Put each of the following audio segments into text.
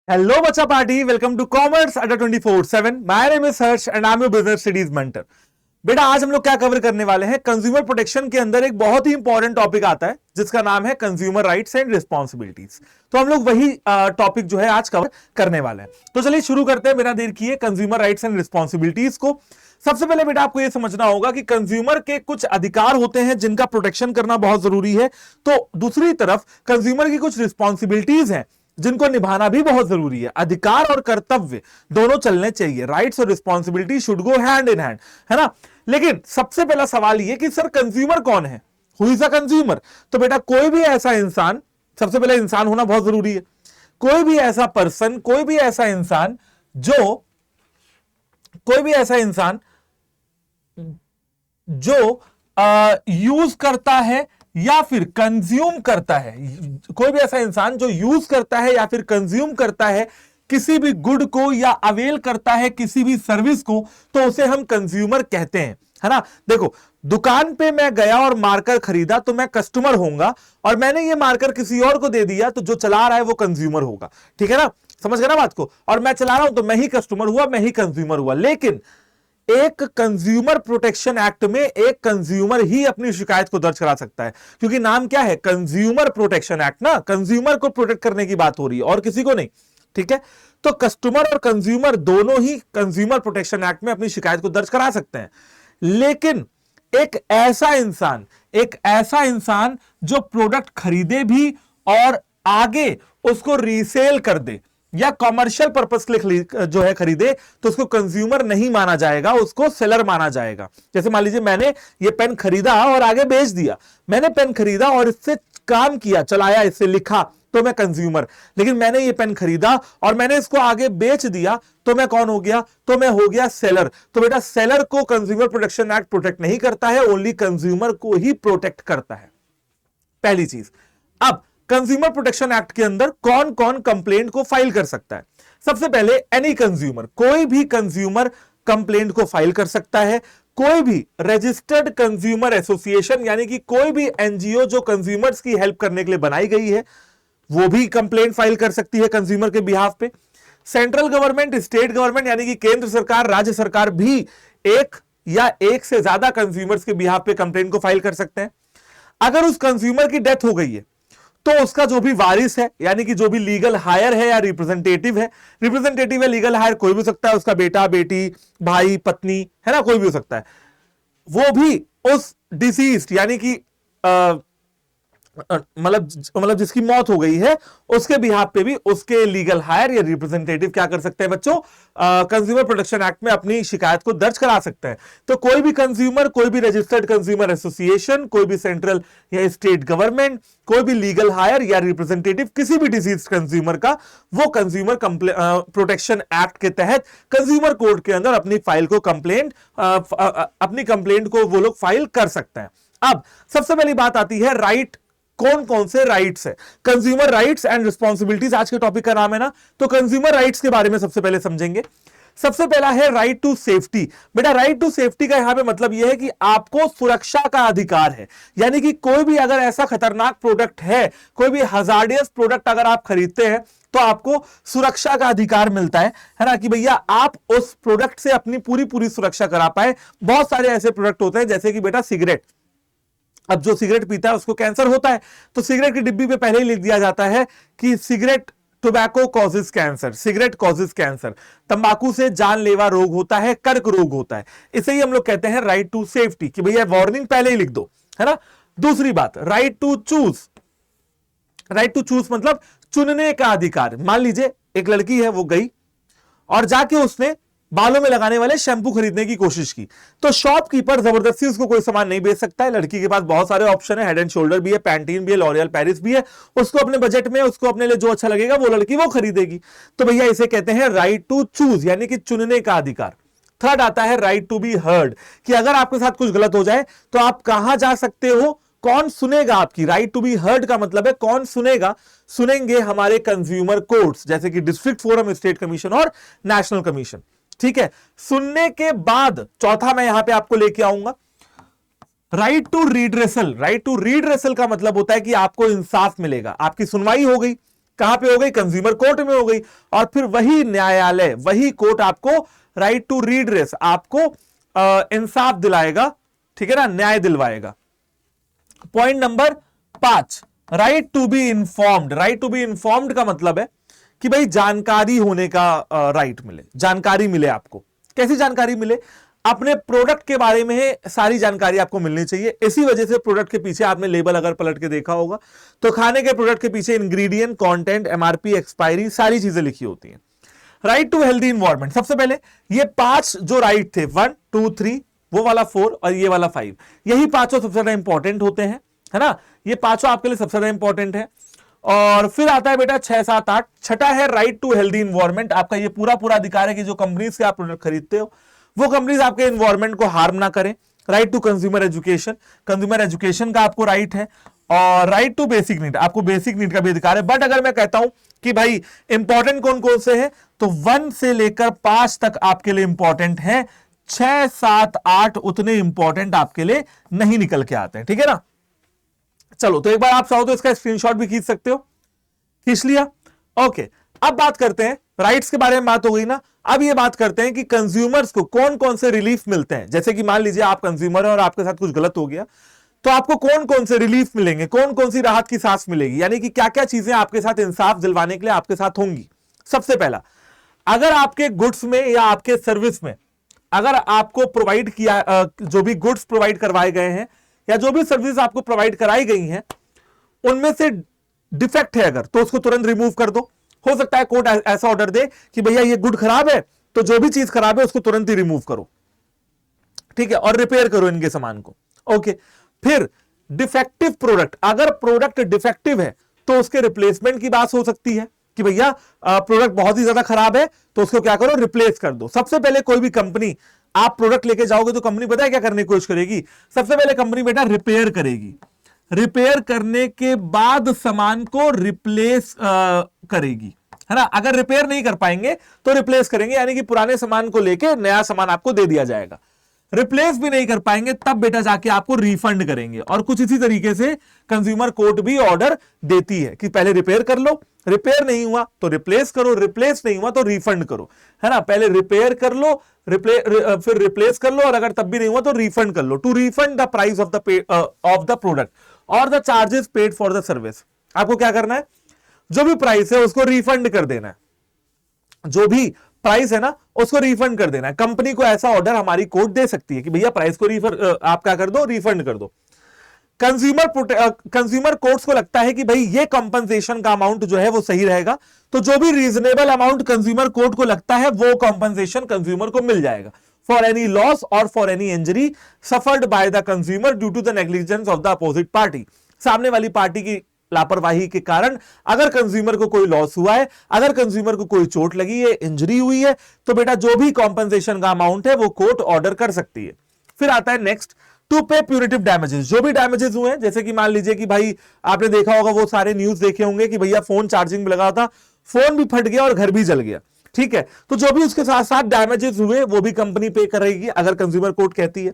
Hello, Bacha Party. Welcome to Commerce Adda 24/7. My name is Harsh and I'm your business studies mentor. बेटा आज हम लोग क्या cover करने वाले हैं, कंज्यूमर प्रोटेक्शन के अंदर एक बहुत ही इंपॉर्टेंट टॉपिक आता है जिसका नाम है कंज्यूमर राइट्स एंड रिस्पॉन्सिबिलिटीज। तो हम लोग वही टॉपिक जो है आज कवर करने वाले हैं। तो चलिए शुरू करते हैं बिना देर किए कंज्यूमर राइट्स एंड रिस्पॉन्सिबिलिटीज को। सबसे पहले बेटा आपको यह समझना होगा कि कंज्यूमर के कुछ अधिकार होते हैं जिनका प्रोटेक्शन करना बहुत जरूरी है, तो दूसरी तरफ कंज्यूमर की कुछ रिस्पॉन्सिबिलिटीज हैं जिनको निभाना भी बहुत जरूरी है। अधिकार और कर्तव्य दोनों चलने चाहिए, राइट्स और responsibility should go hand in hand, है ना। लेकिन सबसे पहला सवाल यह कि सर कंज्यूमर कौन है, हु इज अ कंज्यूमर। तो बेटा कोई भी ऐसा इंसान, सबसे पहले इंसान होना बहुत जरूरी है, कोई भी ऐसा पर्सन, कोई भी ऐसा इंसान जो यूज करता है या फिर कंज्यूम करता है, कोई भी ऐसा इंसान जो यूज करता है या फिर कंज्यूम करता है किसी भी गुड को या अवेल करता है किसी भी सर्विस को, तो उसे हम कंज्यूमर कहते हैं, है ना। देखो दुकान पे मैं गया और मार्कर खरीदा तो मैं कस्टमर होऊंगा, और मैंने ये मार्कर किसी और को दे दिया तो जो चला रहा है वो कंज्यूमर होगा, ठीक है ना, समझ गए ना बात को। और मैं चला रहा हूं तो मैं ही कस्टमर हुआ, मैं ही कंज्यूमर हुआ। लेकिन एक कंज्यूमर प्रोटेक्शन एक्ट में एक कंज्यूमर ही अपनी शिकायत को दर्ज करा सकता है, क्योंकि नाम क्या है, कंज्यूमर प्रोटेक्शन एक्ट ना, कंज्यूमर को प्रोटेक्ट करने की बात हो रही है और किसी को नहीं, ठीक है। तो कस्टमर और कंज्यूमर दोनों ही कंज्यूमर प्रोटेक्शन एक्ट में अपनी शिकायत को दर्ज करा सकते हैं। लेकिन एक ऐसा इंसान जो प्रोडक्ट खरीदे भी और आगे उसको रीसेल कर दे या कॉमर्शियल पर्पस के लिए जो है खरीदे, तो उसको कंज्यूमर नहीं माना जाएगा, उसको सेलर माना जाएगा। जैसे मान लीजिए मैंने ये पेन खरीदा और आगे बेच दिया, मैंने पेन खरीदा और इससे काम किया, चलाया, इससे लिखा, तो मैं कंज्यूमर। लेकिन मैंने ये पेन खरीदा और मैंने इसको आगे बेच दिया, तो मैं कौन हो गया, तो मैं हो गया सेलर। तो बेटा सेलर को कंज्यूमर प्रोटेक्शन एक्ट प्रोटेक्ट नहीं करता है, ओनली कंज्यूमर को ही प्रोटेक्ट करता है, पहली चीज। अब कंज्यूमर प्रोटेक्शन एक्ट के अंदर कौन कौन कंप्लेंट को फाइल कर सकता है। सबसे पहले एनी कंज्यूमर, कोई भी कंज्यूमर कंप्लेंट को फाइल कर सकता है। कोई भी रजिस्टर्ड कंज्यूमर एसोसिएशन, यानी कि कोई भी एनजीओ जो कंज्यूमर्स की हेल्प करने के लिए बनाई गई है, वो भी कंप्लेंट फाइल कर सकती है कंज्यूमर के बिहाफ पे। सेंट्रल गवर्नमेंट, स्टेट गवर्नमेंट यानी कि केंद्र सरकार, राज्य सरकार भी एक या एक से ज्यादा कंज्यूमर्स के बिहाफ पे कंप्लेंट को फाइल कर सकते हैं। अगर उस कंज्यूमर की डेथ हो गई है तो उसका जो भी वारिस है, यानी कि जो भी लीगल हायर है या रिप्रेजेंटेटिव है, रिप्रेजेंटेटिव या लीगल हायर कोई भी हो सकता है, उसका बेटा, बेटी, भाई, पत्नी, है ना, कोई भी हो सकता है, वो भी उस डिसीज्ड यानी कि मतलब जिसकी मौत हो गई है उसके बिहाफ पे भी उसके लीगल हायर या रिप्रेजेंटेटिव क्या कर सकते हैं बच्चों, कंज्यूमर प्रोटेक्शन एक्ट में अपनी शिकायत को दर्ज करा सकते हैं। तो कोई भी कंज्यूमर, कोई भी रजिस्टर्ड कंज्यूमर एसोसिएशन, कोई भी सेंट्रल या स्टेट गवर्नमेंट, कोई भी लीगल हायर या रिप्रेजेंटेटिव किसी भी डिसीज कंज्यूमर का, वो कंज्यूमर प्रोटेक्शन एक्ट के तहत कंज्यूमर कोर्ट के अंदर अपनी फाइल को अपनी कंप्लेंट को वो लोग फाइल कर सकते हैं। अब सबसे पहली बात आती है राइट, कौन कौन से राइट्स है। कंज्यूमर राइट्स एंड रिस्पॉन्सिबिलिटीज आज के टॉपिक का नाम है ना। तो कंज्यूमर राइट्स के बारे में सबसे पहले समझेंगे। सबसे पहला है राइट टू सेफ्टी। बेटा राइट टू सेफ्टी का यहां पे मतलब यह है कि आपको सुरक्षा का अधिकार है, यानी कि कोई भी अगर ऐसा खतरनाक प्रोडक्ट है, कोई भी हजार्डियस प्रोडक्ट अगर आप खरीदते हैं तो आपको सुरक्षा का अधिकार मिलता है ना, कि भैया आप उस प्रोडक्ट से अपनी पूरी सुरक्षा करा पाए। बहुत सारे ऐसे प्रोडक्ट होते हैं जैसे कि बेटा सिगरेट, अब जो सिगरेट पीता है उसको कैंसर होता है, तो सिगरेट की डिब्बी पे पहले ही लिख दिया जाता है कि cigarette, tobacco causes cancer, cigarette causes cancer, तंबाकू से जानलेवा रोग होता है, कर्क रोग होता है। इसे ही हम लोग कहते हैं राइट टू सेफ्टी, कि भैया वार्निंग पहले ही लिख दो, है ना। दूसरी बात right to choose. Right to choose मतलब चुनने का अधिकार। मान लीजिए एक लड़की है, वो गई और जाके उसने बालों में लगाने वाले शैंपू खरीदने की कोशिश की, तो शॉपकीपर जबरदस्ती उसको कोई सामान नहीं बेच सकता है। लड़की के पास बहुत सारे ऑप्शन है, हेड एंड शोल्डर भी है, पैंटीन भी है, लॉरियल पेरिस भी है, उसको अपने बजट में, उसको अपने लिए जो अच्छा लगेगा वो लड़की वो खरीदेगी। तो भैया इसे कहते हैं राइट टू चूज, यानी कि चुनने का अधिकार। थर्ड आता है राइट टू बी हर्ड, कि अगर आपके साथ कुछ गलत हो जाए तो आप कहां जा सकते हो, कौन सुनेगा आपकी। राइट टू बी हर्ड का मतलब है कौन सुनेगा, सुनेंगे हमारे कंज्यूमर कोर्ट्स, जैसे कि डिस्ट्रिक्ट फोरम, स्टेट कमीशन और नेशनल कमीशन, ठीक है। सुनने के बाद चौथा मैं यहां पे आपको लेके आऊंगा right to redressal. Right to redressal का मतलब होता है कि आपको इंसाफ मिलेगा, आपकी सुनवाई हो गई, कहां पे हो गई? कंज्यूमर कोर्ट में हो गई। और फिर वही न्यायालय, वही कोर्ट आपको राइट टू रीड्रेस, आपको इंसाफ दिलाएगा, ठीक है ना, न्याय दिलवाएगा। Point number 5, right to be informed. Right to be informed का मतलब है कि भाई जानकारी होने का राइट मिले, जानकारी मिले आपको। कैसी जानकारी मिले? अपने प्रोडक्ट के बारे में सारी जानकारी आपको मिलनी चाहिए। इसी वजह से प्रोडक्ट के पीछे आपने लेबल अगर पलट के देखा होगा तो खाने के प्रोडक्ट के पीछे इंग्रेडिएंट, कंटेंट, एमआरपी, एक्सपायरी, सारी चीजें लिखी होती हैं। राइट टू हेल्दी इन्वायरमेंट, सबसे पहले ये 5 जो राइट थे, 1 2 3, वो वाला 4 और ये वाला 5, यही पांचों सबसे ज्यादा इंपॉर्टेंट होते हैं, है ना। ये पांचों आपके लिए सबसे ज्यादा इंपॉर्टेंट है। और फिर आता है बेटा 6 7 8, छठा है राइट टू हेल्दी इन्वायरमेंट। आपका ये पूरा पूरा अधिकार है कि जो कंपनीज से आप प्रोडक्ट खरीदते हो वो कंपनीज आपके इन्वायरमेंट को हार्म ना करें। Right to consumer education, consumer education का आपको राइट है। और राइट टू बेसिक नीड, आपको बेसिक नीड का भी अधिकार है। बट अगर मैं कहता हूं कि भाई इंपॉर्टेंट कौन कौन से हैं, तो 1 से लेकर 5 तक आपके लिए इंपॉर्टेंट है, 6 7 8 उतने इंपॉर्टेंट आपके लिए नहीं निकल के आते हैं, ठीक है ना। चलो, तो एक बार आप चाहो तो इसका स्क्रीनशॉट भी खींच सकते हो। खींच लिया? ओके। अब बात करते हैं, राइट्स के बारे में बात हो गई ना, अब ये बात करते हैं कि कंज्यूमर्स को कौन कौन से रिलीफ मिलते हैं। जैसे कि मान लीजिए आप कंज्यूमर हैं और आपके साथ कुछ गलत हो गया, तो आपको कौन कौन से रिलीफ मिलेंगे, कौन कौन सी राहत की सांस मिलेगी, यानी कि क्या क्या चीजें आपके साथ इंसाफ दिलवाने के लिए आपके साथ होंगी। सबसे पहला, अगर आपके गुड्स में या आपके सर्विस में अगर आपको प्रोवाइड किया, जो भी गुड्स प्रोवाइड करवाए गए हैं या जो भी सर्विस आपको प्रोवाइड कराई गई हैं, उनमें से डिफेक्ट है अगर, तो उसको तुरंत रिमूव कर दो। हो सकता है कोर्ट ऐसा ऑर्डर दे कि भैया ये गुड खराब है, तो जो भी चीज खराब है उसको तुरंत ही रिमूव करो, ठीक है, और रिपेयर करो इनके सामान को। ओके। फिर डिफेक्टिव प्रोडक्ट, अगर प्रोडक्ट डिफेक्टिव है तो उसके रिप्लेसमेंट की बात हो सकती है कि भैया प्रोडक्ट बहुत ही ज्यादा खराब है तो उसको क्या करो, रिप्लेस कर दो। सबसे पहले कोई भी कंपनी, आप प्रोडक्ट लेके जाओगे तो कंपनी पता है क्या करने की कोशिश करेगी? सबसे पहले कंपनी बेटा रिपेयर करेगी, रिपेयर करने के बाद सामान को रिप्लेस करेगी, है ना। अगर रिपेयर नहीं कर पाएंगे तो रिप्लेस करेंगे, यानी कि पुराने सामान को लेके नया सामान आपको दे दिया जाएगा। रिप्लेस भी नहीं कर पाएंगे तब बेटा जाके आपको रिफंड करेंगे। और कुछ इसी तरीके से कंज्यूमर कोर्ट भी ऑर्डर देती है कि पहले रिपेयर कर लो, रिपेयर नहीं हुआ तो रिप्लेस करो, रिप्लेस नहीं हुआ तो रिफंड करो, है ना। पहले रिपेयर कर लो, फिर रिप्लेस कर लो, और अगर तब भी नहीं हुआ तो रिफंड कर लो। To refund the price of the product और the charges paid for the service. आपको क्या करना है? जो भी प्राइस है उसको रिफंड कर देना है, जो भी प्राइस है ना उसको रिफंड कर देना है। कंपनी को ऐसा ऑर्डर हमारी कोर्ट दे सकती है कि भैया प्राइस को आप क्या कर दो, रिफंड कर दो। कंज्यूमर कोर्ट्स को लगता है कि भाई ये कंपनसेशन का अमाउंट जो है वो सही रहेगा, तो जो भी रीजनेबल अमाउंट कंज्यूमर कोर्ट को लगता है वो कंपनसेशन कंज्यूमर को मिल जाएगा फॉर एनी लॉस और for any injury suffered by the consumer due to the negligence of the opposite party. सामने वाली पार्टी की लापरवाही के कारण अगर कंज्यूमर को कोई लॉस हुआ है, अगर कंज्यूमर को कोई चोट लगी है, इंजरी हुई है, तो बेटा जो भी कॉम्पनसेशन का अमाउंट है वो कोर्ट ऑर्डर कर सकती है। फिर आता है नेक्स्ट, टू पे प्यूरिटिव डैमेजेस। जो भी डैमेजेस हुए हैं, जैसे कि मान लीजिए कि भाई आपने देखा होगा, वो सारे न्यूज देखे होंगे कि भैया फोन चार्जिंग में लगा था, फोन भी फट गया और घर भी जल गया, ठीक है, तो जो भी उसके साथ साथ डैमेजेस हुए वो भी कंपनी पे करेगी अगर कंज्यूमर कोर्ट कहती है।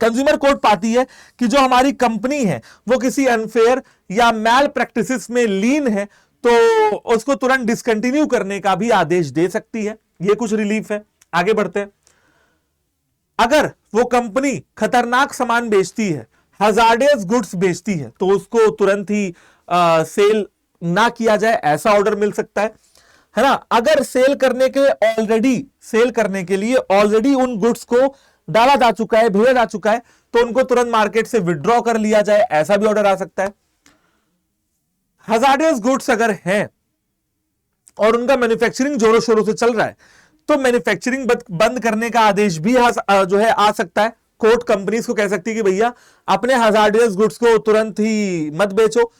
कंज्यूमर कोर्ट पाती है कि जो हमारी कंपनी है वो किसी अनफेयर या मैल प्रैक्टिसेस में लीन है, तो उसको तुरंत डिसकंटिन्यू करने का भी आदेश दे सकती है। ये कुछ रिलीफ है। आगे बढ़ते हैं। अगर वो कंपनी खतरनाक सामान बेचती है, हजार्डियस गुड्स बेचती है, तो उसको तुरंत ही सेल ना किया जाए ऐसा ऑर्डर मिल सकता है ना। अगर सेल करने के लिए ऑलरेडी उन गुड्स को डाला जा चुका है, भेजा जा चुका है, तो उनको तुरंत मार्केट से विड्रॉ कर लिया जाए ऐसा भी ऑर्डर आ सकता है। हजार्डियस गुड्स अगर हैं और उनका मैन्युफैक्चरिंग जोरों शोरों से चल रहा है, तो मैन्युफैक्चरिंग बंद करने का आदेश भी जो है आ सकता है। कोर्ट कंपनीज को कह सकती है कि भैया अपने हजार्डियस गुड्स को तुरंत ही मत बेचो,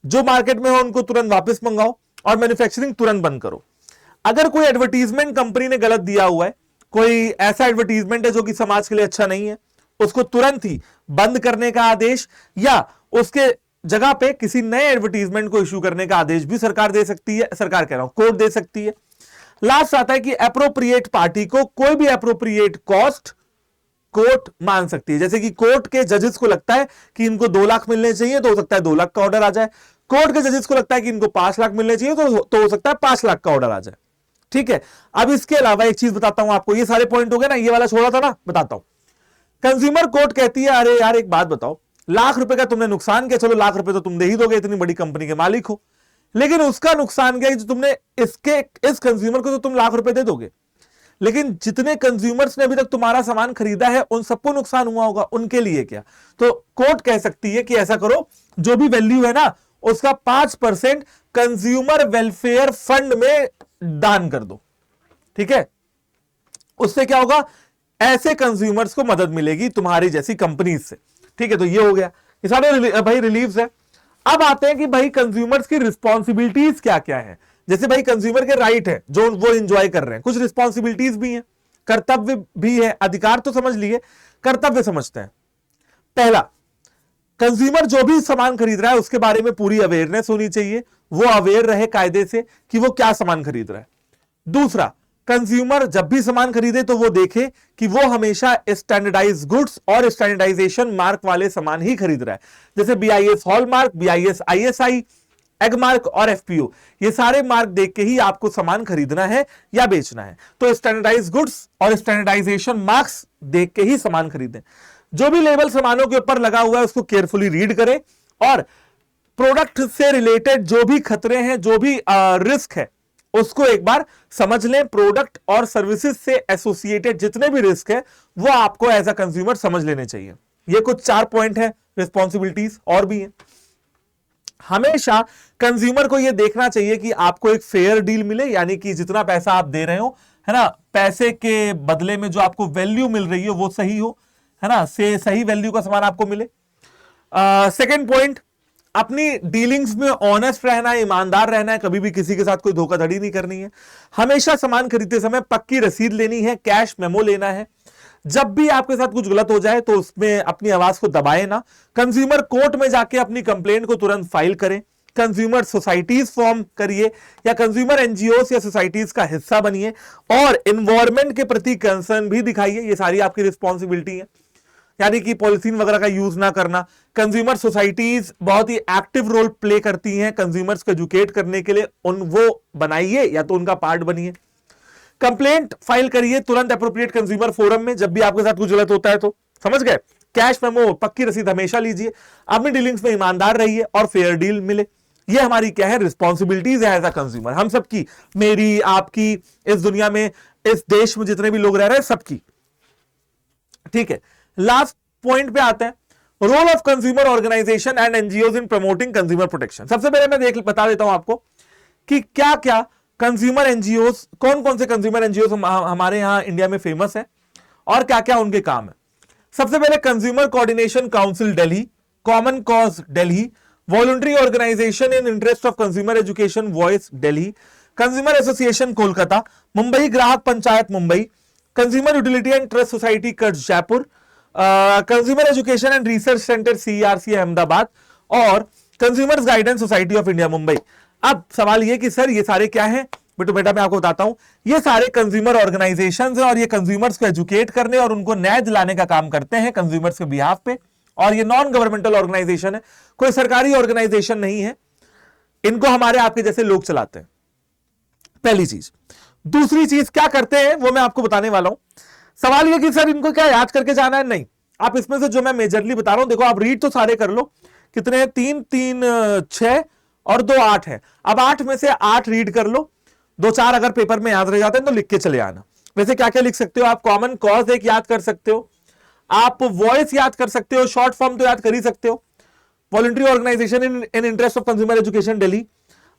जो मार्केट में हो उनको तुरंत वापस मंगाओ और मैन्युफैक्चरिंग तुरंत बंद करो। अगर कोई एडवर्टीजमेंट कंपनी ने गलत दिया हुआ है, कोई ऐसा एडवर्टीजमेंट है जो कि समाज के लिए अच्छा नहीं है, उसको तुरंत ही बंद करने का आदेश या उसके जगह पे किसी नए एडवर्टीजमेंट को इश्यू करने का आदेश भी सरकार दे सकती है, सरकार कह रहा हूं कोर्ट दे सकती है। लास्ट आता है कि एप्रोप्रिएट पार्टी को कोई भी एप्रोप्रिएट कॉस्ट कोर्ट मान सकती है। जैसे कि कोर्ट के जजेस को लगता है कि इनको 2 लाख मिलने चाहिए, तो हो सकता है 2 लाख का ऑर्डर आ जाए, कोर्ट के जजेस को लगता है कि इनको 5 लाख मिलने चाहिए, तो हो सकता है 5 लाख का ऑर्डर आ जाए। ठीक है, अब इसके अलावा एक चीज बताता हूं आपको, ये सारे पॉइंट हो गए ना, ये वाला छोड़ा था ना, बताता हूं। कंज्यूमर कोर्ट कहती है अरे यार एक बात बताओ, लाख रुपए का तुमने नुकसान किया, चलो लाख रुपए तो तुम दे ही दोगे, इतनी बड़ी कंपनी के मालिक हो, लेकिन उसका नुकसान क्या है जो तुमने इस कंज्यूमर को तो तुम लाख रुपए दे दोगे, लेकिन जितने कंज्यूमर्स ने अभी तक तुम्हारा सामान खरीदा है उन सबको नुकसान हुआ होगा, उनके लिए क्या? तो कोर्ट कह सकती है कि ऐसा करो, जो भी वैल्यू है ना उसका 5% कंज्यूमर वेलफेयर फंड में दान कर दो। ठीक है, उससे क्या होगा, ऐसे कंज्यूमर्स को मदद मिलेगी तुम्हारी जैसी कंपनीज से। ठीक है, तो ये हो गया, ये सारे भाई रिलीफ्स है। अब आते हैं कि भाई कंज्यूमर्स की रिस्पॉन्सिबिलिटीज क्या क्या है। जैसे भाई कंज्यूमर के राइट है जो वो एंजॉय कर रहे हैं, कुछ रिस्पॉन्सिबिलिटीज भी हैं, कर्तव्य भी है। अधिकार तो समझ लिए, कर्तव्य समझते हैं। पहला, कंज्यूमर जो भी सामान खरीद रहा है उसके बारे में पूरी अवेयरनेस होनी चाहिए, वो अवेयर रहे कायदे से कि वो क्या सामान खरीद रहा है। दूसरा, कंज्यूमर जब भी सामान खरीदे तो वो देखे कि वो हमेशा स्टैंडर्डाइज गुड्स और स्टैंडर्डाइजेशन मार्क वाले सामान ही खरीद रहा है, जैसे BIS hallmark, BIS ISI, Agmark और FPO, ये सारे मार्क देख के ही आपको सामान खरीदना है या बेचना है। तो स्टैंडर्डाइज गुड्स और स्टैंडर्डाइजेशन मार्क्स देख के ही सामान खरीदें। जो भी लेबल सामानों के ऊपर लगा हुआ है उसको केयरफुली रीड करें, और प्रोडक्ट से रिलेटेड जो भी खतरे हैं, जो भी रिस्क है उसको एक बार समझ लें। प्रोडक्ट और सर्विसेज से एसोसिएटेड जितने भी रिस्क है वो आपको एज अ कंज्यूमर समझ लेने चाहिए। ये कुछ 4 पॉइंट है रिस्पॉन्सिबिलिटीज, और भी है। हमेशा कंज्यूमर को यह देखना चाहिए कि आपको एक फेयर डील मिले, यानी कि जितना पैसा आप दे रहे हो, है ना, पैसे के बदले में जो आपको वैल्यू मिल रही है वो सही हो, है ना, से सही वैल्यू का सामान आपको मिले। सेकंड पॉइंट, अपनी डीलिंग्स में ऑनेस्ट रहना है, ईमानदार रहना है, कभी भी किसी के साथ कोई धोखाधड़ी नहीं करनी है। हमेशा सामान खरीदते समय पक्की रसीद लेनी है, कैश मेमो लेना है। जब भी आपके साथ कुछ गलत हो जाए तो उसमें अपनी आवाज को दबाए ना। कंज्यूमर कोर्ट में जाके अपनी कंप्लेंट को तुरंत फाइल करें। कंज्यूमर सोसाइटीज फॉर्म करिए या कंज्यूमर एनजीओ या सोसाइटीज का हिस्सा बनिए, और एनवायरमेंट के प्रति कंसर्न भी दिखाइए। ये सारी आपकी रिस्पॉन्सिबिलिटी है, यानी कि पॉलिथीन वगैरह का यूज ना करना। कंज्यूमर सोसाइटीज बहुत ही एक्टिव रोल प्ले करती हैं कंज्यूमर्स को एजुकेट करने के लिए, वो बनाइए या तो उनका पार्ट बनिए। कंप्लेंट फाइल करिए तुरंत एप्रोप्रिएट कंज्यूमर फोरम में जब भी आपके साथ कुछ गलत होता है तो, समझ गए। कैश मेमो, पक्की रसीद हमेशा लीजिए। अपनी डीलिंग्स में ईमानदार रहिए और फेयर डील मिले। ये हमारी क्या है, रिस्पॉन्सिबिलिटीज है एज अ कंज्यूमर, हम सबकी, मेरी, आपकी, इस दुनिया में, इस देश में जितने भी लोग रह रहे हैं सबकी। ठीक है, लास्ट पॉइंट पे आते हैं, role of consumer organisation and NGOs in promoting consumer protection. सबसे पहले मैं बता देता हूं आपको कि क्या क्या कंज्यूमर एनजीओज, कौन कौन से कंज्यूमर एनजीओज हमारे यहां इंडिया में फेमस है और क्या क्या उनके काम है। सबसे पहले consumer coordination council Delhi, common cause Delhi, voluntary organisation in interest of consumer education voice Delhi, consumer association Kolkata, Mumbai Grahak Panchayat Mumbai, consumer utility and trust society कर्ज Jaipur, consumer education and research centre CERC Ahmedabad, और consumers guidance society of India Mumbai. अब सवाल ये कि sir ये सारे क्या हैं, बेटा मैं आपको बताता हूं। ये सारे कंज्यूमर ऑर्गेनाइजेशंस हैं और ये कंज्यूमर्स को एजुकेट करने और उनको न्याय दिलाने का काम करते हैं कंज्यूमर्स के बिहाफ पे, और ये नॉन गवर्नमेंटल ऑर्गेनाइजेशन है, कोई सरकारी ऑर्गेनाइजेशन नहीं है। इनको हमारे आपके जैसे लोग चलाते हैं, पहली चीज। दूसरी चीज क्या करते हैं वो मैं आपको बताने वाला हूं। सवाल ये कि सर इनको क्या याद करके जाना है, नहीं। आप इसमें से जो मैं मेजरली बता रहा हूं, देखो आप रीड तो सारे कर लो, कितने हैं, 3 3 6 और 2 8 है। अब 8 में से 8 रीड कर लो, 2-4 अगर पेपर में याद रह जाते हैं तो लिख के चले आना। वैसे क्या क्या लिख सकते हो आप, कॉमन कॉज एक याद कर सकते हो, आप वॉइस याद कर सकते हो, शॉर्ट फॉर्म तो याद कर ही सकते हो, voluntary organisation in interest of consumer education Delhi,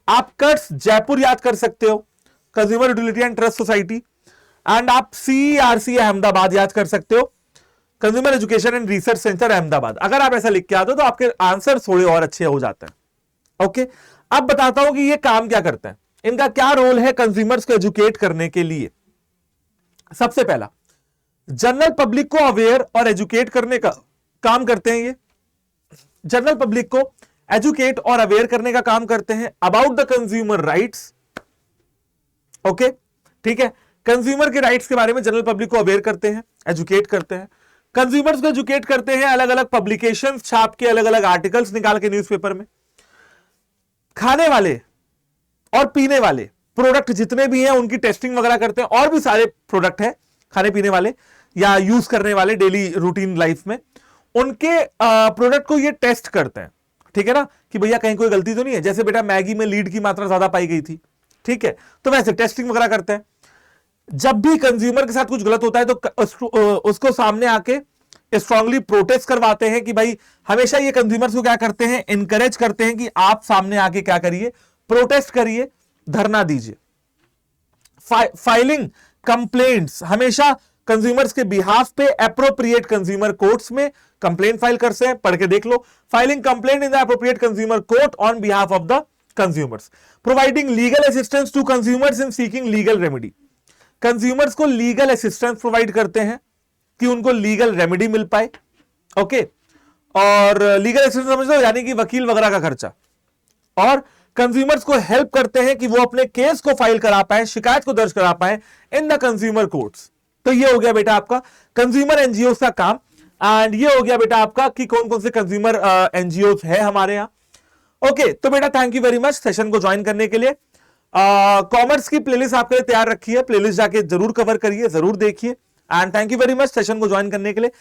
आप कट्स जयपुर याद कर सकते हो, consumer utility and trust society, and आप CERC अहमदाबाद याद कर सकते हो, consumer education and research centre Ahmedabad. अगर आप ऐसा लिख के आते हो तो आपके आंसर थोड़े और अच्छे हो जाते हैं। ओके, अब बताता हूं कि ये काम क्या करते हैं, इनका क्या रोल है कंज्यूमर्स को एजुकेट करने के लिए। सबसे पहला, जनरल पब्लिक को अवेयर और एजुकेट करने का काम करते हैं। ये जनरल पब्लिक को एजुकेट और अवेयर करने का काम करते हैं about the consumer rights. Okay, ठीक है, कंज्यूमर के राइट्स के बारे में जनरल पब्लिक को अवेयर करते हैं, एजुकेट करते हैं। कंज्यूमर्स को एजुकेट करते हैं अलग अलग पब्लिकेशंस छाप के, अलग अलग आर्टिकल्स निकाल के न्यूज़पेपर में। खाने वाले और पीने वाले प्रोडक्ट जितने भी हैं उनकी टेस्टिंग वगैरह करते हैं, और भी सारे प्रोडक्ट हैं खाने पीने वाले या यूज करने वाले डेली रूटीन लाइफ में, उनके प्रोडक्ट को ये टेस्ट करते हैं, ठीक है ना, कि भैया कहीं कोई गलती तो नहीं है। जैसे बेटा मैगी में लीड की मात्रा ज्यादा पाई गई थी, ठीक है, तो वैसे टेस्टिंग वगैरह करते हैं। जब भी कंज्यूमर के साथ कुछ गलत होता है तो उसको सामने आके स्ट्रांगली प्रोटेस्ट करवाते हैं कि भाई हमेशा ये कंज्यूमर्स को क्या करते हैं, इनकरेज करते हैं कि आप सामने आके क्या करिए, प्रोटेस्ट करिए, धरना दीजिए। फाइलिंग कंप्लेंट्स हमेशा कंज्यूमर्स के बिहाफ पे एप्रोप्रिएट कंज्यूमर कोर्ट्स में कंप्लेंट फाइल करते हैं, पढ़ के देख लो। Filing complaint in the appropriate consumer court on behalf of the consumers. Providing legal assistance to consumers in seeking legal remedy, consumers को लीगल असिस्टेंस प्रोवाइड करते हैं कि उनको लीगल रेमेडी मिल पाए, ओके। और लीगल असिस्टेंस समझ लो यानी कि वकील वगैरह का खर्चा, और कंज्यूमर्स को हेल्प करते हैं कि वो अपने केस को फाइल करा पाए, शिकायत को दर्ज करा पाए इन द कंज्यूमर कोर्ट्स। तो ये हो गया बेटा आपका कंज्यूमर एनजीओ का काम, एंड ये हो गया बेटा आपका कि कौन कौन से कंज्यूमर एनजीओ है हमारे यहां। ओके, तो बेटा thank you very much session को ज्वाइन करने के लिए। कॉमर्स की प्लेलिस्ट आपके लिए तैयार रखी है, प्लेलिस्ट जाके जरूर कवर करिए, जरूर देखिए, and thank you very much session को ज्वाइन करने के लिए।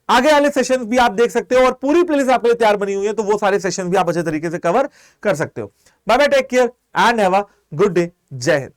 आगे वाले सेशन भी आप देख सकते हो, और पूरी प्लेलिस्ट आपके लिए तैयार बनी हुई है, तो वो सारे सेशन भी आप अच्छे तरीके से कवर कर सकते हो। Bye bye, take care and have a good day. जय हिंद।